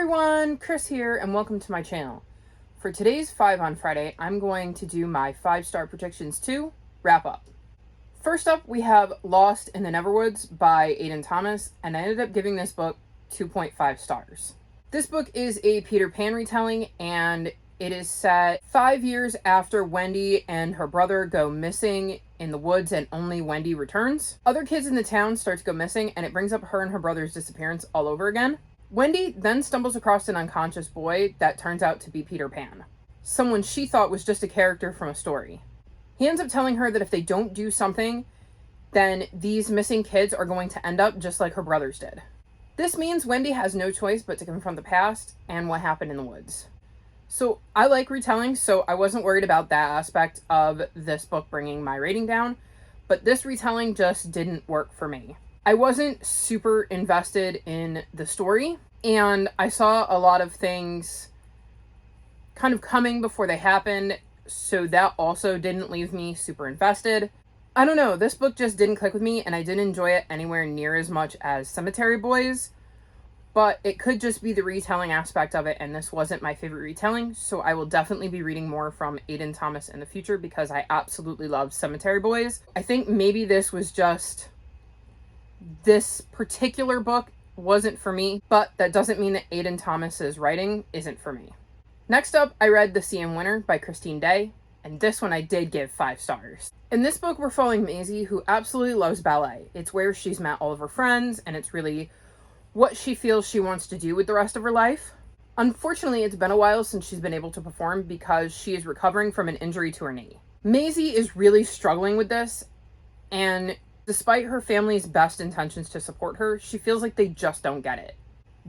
everyone, Chris here, and welcome to my channel. For today's 5 on Friday, I'm going to do my 5-star predictions 2 wrap up. First up, we have Lost in the Neverwoods by Aiden Thomas, and I ended up giving this book 2.5 stars. This book is a Peter Pan retelling, and it is set 5 years after Wendy and her brother go missing in the woods and only Wendy returns. Other kids in the town start to go missing, and it brings up her and her brother's disappearance all over again. Wendy then stumbles across an unconscious boy that turns out to be Peter Pan, someone she thought was just a character from a story. He ends up telling her that if they don't do something, then these missing kids are going to end up just like her brothers did. This means Wendy has no choice but to confront the past and what happened in the woods. So I like retelling, so I wasn't worried about that aspect of this book bringing my rating down, but this retelling just didn't work for me. I wasn't super invested in the story, and I saw a lot of things kind of coming before they happened, so that also didn't leave me super invested. I don't know, this book just didn't click with me, and I didn't enjoy it anywhere near as much as Cemetery Boys, but it could just be the retelling aspect of it, and this wasn't my favorite retelling, so I will definitely be reading more from Aiden Thomas in the future because I absolutely love Cemetery Boys. I think maybe this was just... this particular book wasn't for me, but that doesn't mean that Aiden Thomas's writing isn't for me. Next up, I read The Sea and Winter by Christine Day, and this one I did give 5 stars. In this book, we're following Maisie, who absolutely loves ballet. It's where she's met all of her friends, and it's really what she feels she wants to do with the rest of her life. Unfortunately, it's been a while since she's been able to perform because she is recovering from an injury to her knee. Maisie is really struggling with this, and despite her family's best intentions to support her, she feels like they just don't get it.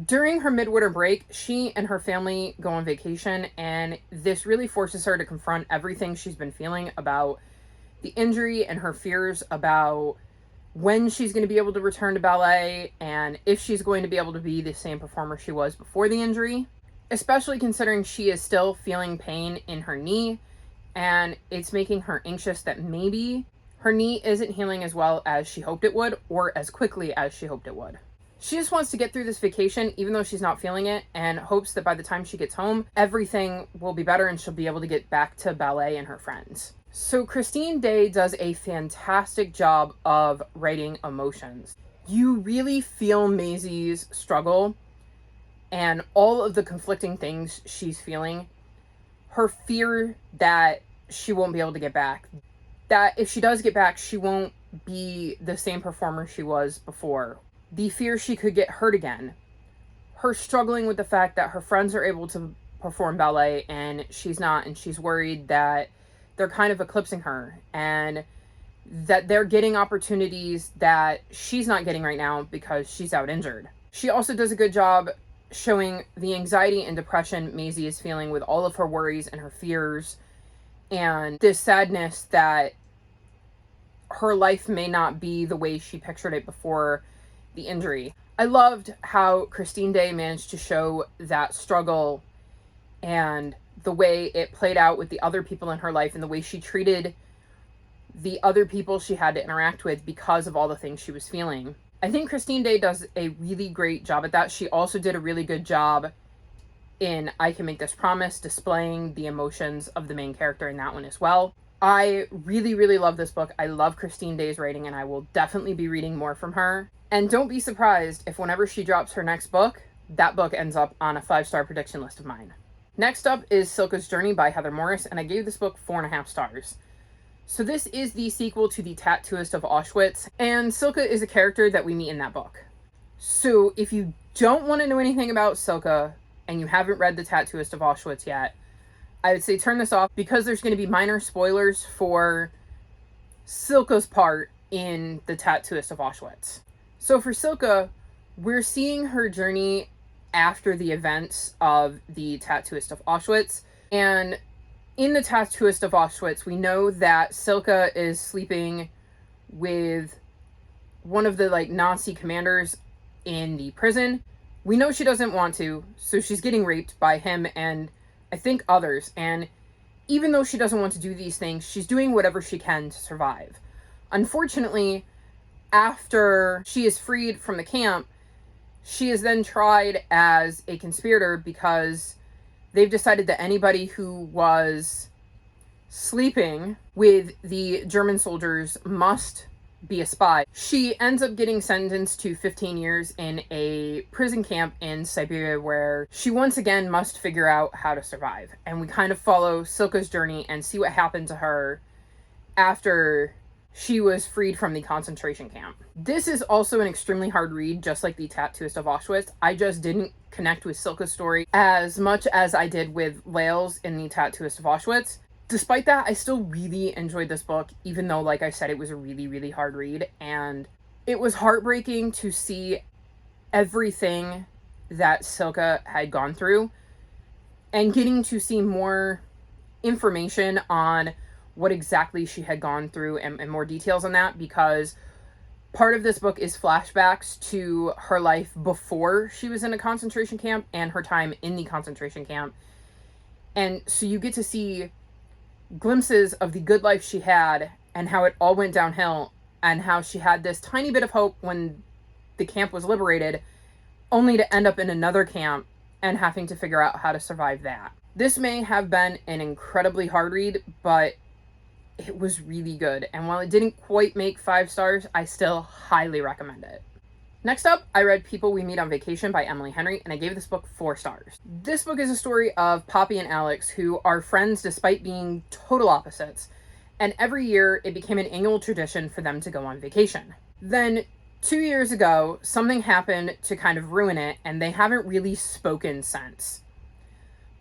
During her midwinter break, she and her family go on vacation, and this really forces her to confront everything she's been feeling about the injury and her fears about when she's going to be able to return to ballet and if she's going to be able to be the same performer she was before the injury, especially considering she is still feeling pain in her knee, and it's making her anxious that maybe her knee isn't healing as well as she hoped it would, or as quickly as she hoped it would. She just wants to get through this vacation, even though she's not feeling it, and hopes that by the time she gets home, everything will be better and she'll be able to get back to ballet and her friends. So Christine Day does a fantastic job of writing emotions. You really feel Maisie's struggle and all of the conflicting things she's feeling. Her fear that she won't be able to get back. That if she does get back, she won't be the same performer she was before. The fear she could get hurt again. Her struggling with the fact that her friends are able to perform ballet and she's not, and she's worried that they're kind of eclipsing her and that they're getting opportunities that she's not getting right now because she's out injured. She also does a good job showing the anxiety and depression Maisie is feeling with all of her worries and her fears, and this sadness that her life may not be the way she pictured it before the injury. I loved how Christine Day managed to show that struggle and the way it played out with the other people in her life and the way she treated the other people she had to interact with because of all the things she was feeling. I think Christine Day does a really great job at that. She also did a really good job in I Can Make This Promise, displaying the emotions of the main character in that one as well. I really, really love this book. I love Christine Day's writing, and I will definitely be reading more from her. And don't be surprised if whenever she drops her next book, that book ends up on a 5-star prediction list of mine. Next up is Silka's Journey by Heather Morris, and I gave this book 4.5 stars. So this is the sequel to The Tattooist of Auschwitz, and Silka is a character that we meet in that book. So if you don't want to know anything about Silka, and you haven't read The Tattooist of Auschwitz yet, I would say turn this off because there's going to be minor spoilers for Silka's part in The Tattooist of Auschwitz. So for Silka, we're seeing her journey after the events of The Tattooist of Auschwitz. And in The Tattooist of Auschwitz, we know that Silka is sleeping with one of the Nazi commanders in the prison. We know she doesn't want to, so she's getting raped by him and I think others. And even though she doesn't want to do these things, she's doing whatever she can to survive. Unfortunately, after she is freed from the camp, She is then tried as a conspirator because they've decided that anybody who was sleeping with the German soldiers must be a spy. She ends up getting sentenced to 15 years in a prison camp in Siberia, where she once again must figure out how to survive. And we kind of follow Silke's journey and see what happened to her after she was freed from the concentration camp. This is also an extremely hard read, just like The Tattooist of Auschwitz. I just didn't connect with Silke's story as much as I did with Lael's in The Tattooist of Auschwitz. Despite that, I still really enjoyed this book, even though, like I said, it was a really, really hard read. And it was heartbreaking to see everything that Silke had gone through and getting to see more information on what exactly she had gone through and more details on that, because part of this book is flashbacks to her life before she was in a concentration camp and her time in the concentration camp. And so you get to see glimpses of the good life she had and how it all went downhill, and how she had this tiny bit of hope when the camp was liberated, only to end up in another camp and having to figure out how to survive that. This may have been an incredibly hard read, but it was really good. And while it didn't quite make 5 stars, I still highly recommend it. Next up, I read People We Meet on Vacation by Emily Henry, and I gave this book 4 stars. This book is a story of Poppy and Alex, who are friends despite being total opposites. And every year, it became an annual tradition for them to go on vacation. Then, 2 years ago, something happened to kind of ruin it, and they haven't really spoken since.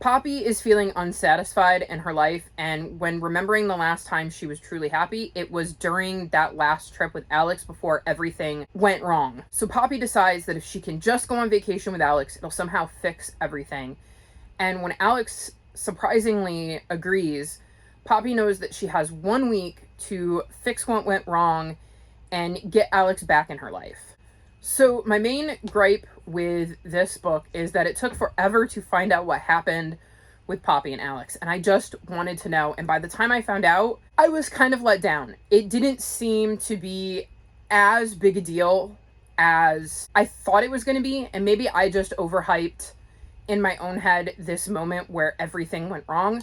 Poppy is feeling unsatisfied in her life, and when remembering the last time she was truly happy, it was during that last trip with Alex before everything went wrong. So Poppy decides that if she can just go on vacation with Alex, it'll somehow fix everything. And when Alex surprisingly agrees, Poppy knows that she has 1 week to fix what went wrong and get Alex back in her life. So my main gripe with this book is that it took forever to find out what happened with Poppy and Alex, and I just wanted to know. And by the time I found out, I was kind of let down. It didn't seem to be as big a deal as I thought it was going to be, and maybe I just overhyped in my own head this moment where everything went wrong,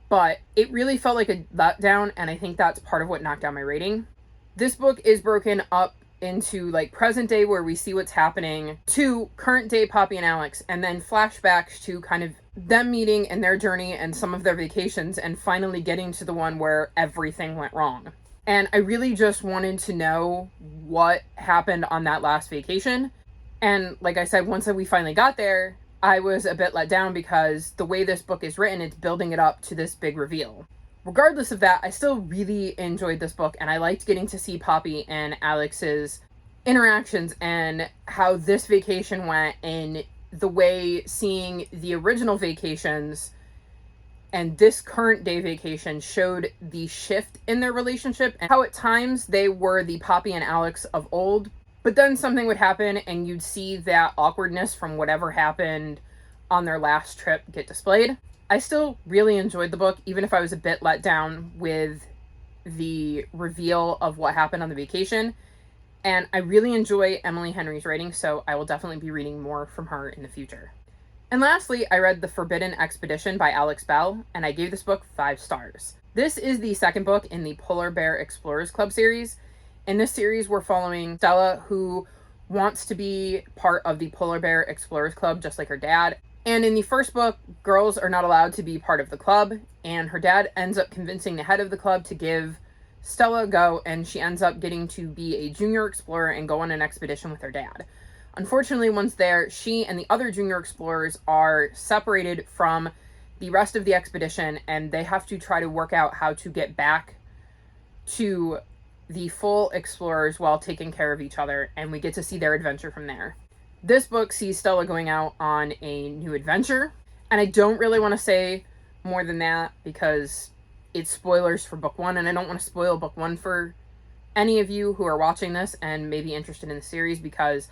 but it really felt like a letdown, and I think that's part of what knocked down my rating. This book is broken up into like present day, where we see what's happening, to current day Poppy and Alex, and then flashbacks to kind of them meeting and their journey and some of their vacations, and finally getting to the one where everything went wrong. And I really just wanted to know what happened on that last vacation. And like I said, once we finally got there, I was a bit let down because the way this book is written, it's building it up to this big reveal. Regardless of that, I still really enjoyed this book, and I liked getting to see Poppy and Alex's interactions and how this vacation went, and the way seeing the original vacations and this current day vacation showed the shift in their relationship, and how at times they were the Poppy and Alex of old, but then something would happen and you'd see that awkwardness from whatever happened on their last trip get displayed. I still really enjoyed the book, even if I was a bit let down with the reveal of what happened on the vacation. And I really enjoy Emily Henry's writing, so I will definitely be reading more from her in the future. And lastly, I read The Forbidden Expedition by Alex Bell, and I gave this book 5 stars. This is the second book in the Polar Bear Explorers Club series. In this series, we're following Stella, who wants to be part of the Polar Bear Explorers Club, just like her dad. And in the first book, girls are not allowed to be part of the club, and her dad ends up convincing the head of the club to give Stella a go, and she ends up getting to be a junior explorer and go on an expedition with her dad. Unfortunately, once there, she and the other junior explorers are separated from the rest of the expedition, and they have to try to work out how to get back to the full explorers while taking care of each other, and we get to see their adventure from there. This book sees Stella going out on a new adventure, and I don't really want to say more than that because it's spoilers for book 1, and I don't want to spoil book 1 for any of you who are watching this and may be interested in the series, because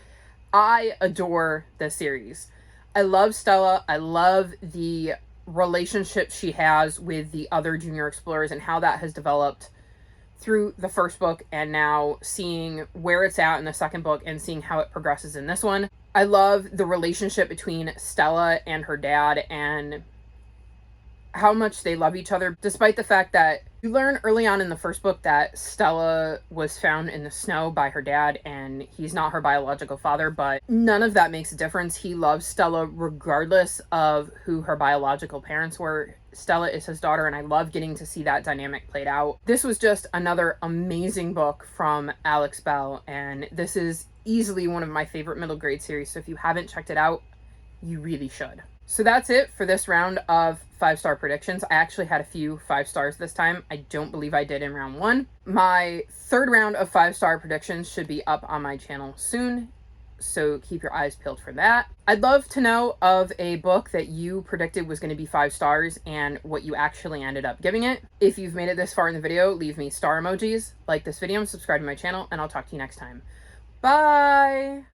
I adore this series. I love Stella. I love the relationship she has with the other junior explorers and how that has developed through the first book, and now seeing where it's at in the second book and seeing how it progresses in this one. I love the relationship between Stella and her dad and how much they love each other, despite the fact that you learn early on in the first book that Stella was found in the snow by her dad and he's not her biological father, but none of that makes a difference. He loves Stella regardless of who her biological parents were. Stella is his daughter, and I love getting to see that dynamic played out. This was just another amazing book from Alex Bell, and this is easily one of my favorite middle grade series, so if you haven't checked it out, you really should. So that's it for this round of 5-star predictions. I actually had a few 5 stars this time. I don't believe I did in round 1. My third round of 5-star predictions should be up on my channel soon, so keep your eyes peeled for that. I'd love to know of a book that you predicted was going to be 5 stars and what you actually ended up giving it. If you've made it this far in the video, leave me star emojis, like this video, and subscribe to my channel, and I'll talk to you next time. Bye!